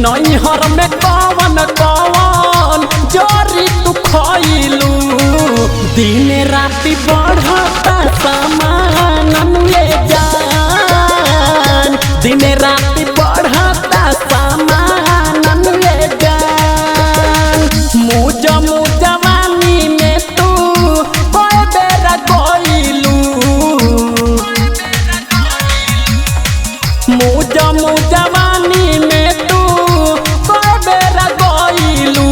नैहर में कवन कवन जरी तू खइलू दिन राति बढ़ता सामान ये जान दिन राति बढ़ता सामान ये जान मुजवानी में तू कोई बेरा गइलू मुजवानी में तू कोई बेरा गइलू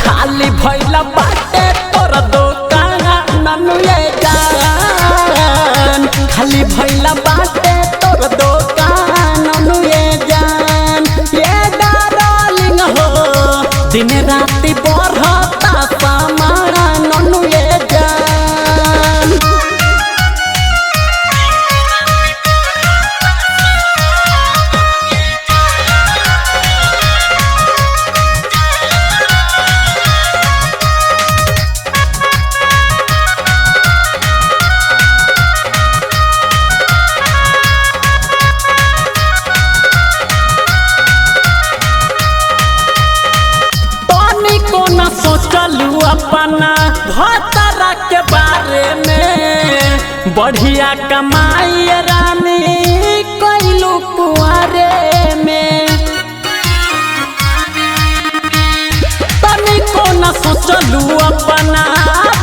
खाली भइला बाटे तोर दुकान ये जान खाली भइला बाटे तोर दुकान ये जान ये डार्लिंग हो दिन राति बढ़ता सामान ये जान सोचलू अपना भतरा के बारे में बढ़िया कमाई रानी कैलू कुआरे में तनिको न सोचलू अपना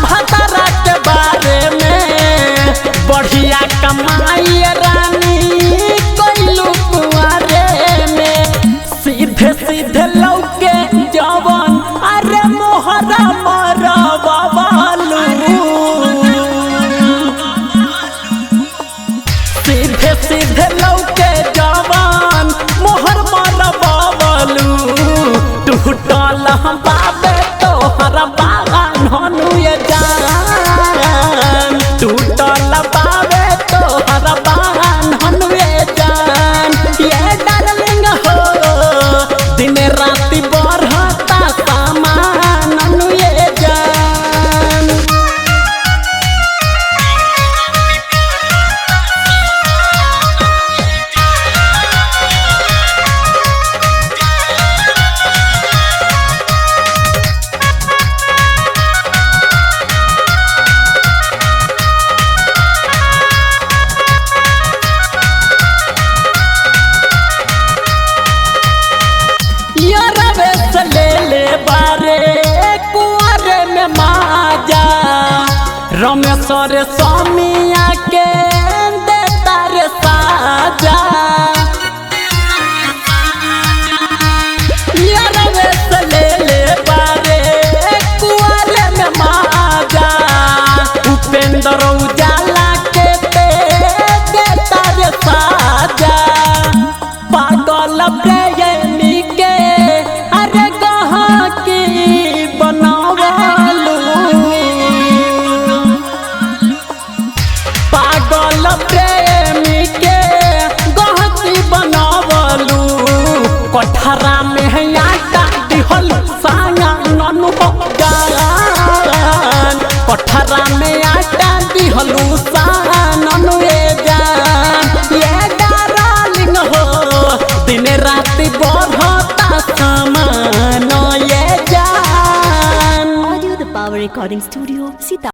भतरा के बारे में बढ़िया कमाई रानी कैलू कुआरे में सीधे सीधे लौके जवन अरे मोहरा मरवालू सीधे सीधे लौके जवान मोहर मरवालू टूटल बाबे तोहर बागान हनु ये जान टूटल बाबे तोहर बागान हनु ये जान ये डार्लिंग हो दिन राति बढ़ता सामान ये जान रमेश्वर स्वामिया के देता रे साजा रमेश ले बारे कुआरे में माजा उपेंद्र उजाला के देता रे साजा पागल प्रेमी के अरे कहाँ की बनावलू पागल प्रेमी के गहती बनावलू कठरा में आटा दिहल साया ननु जान कठरा में आटा दिहलू साया ननु जान ये डार्लिंग हो दिन राति बढ़ता सामान ये जान Audio the Power Recording Studio, Sita.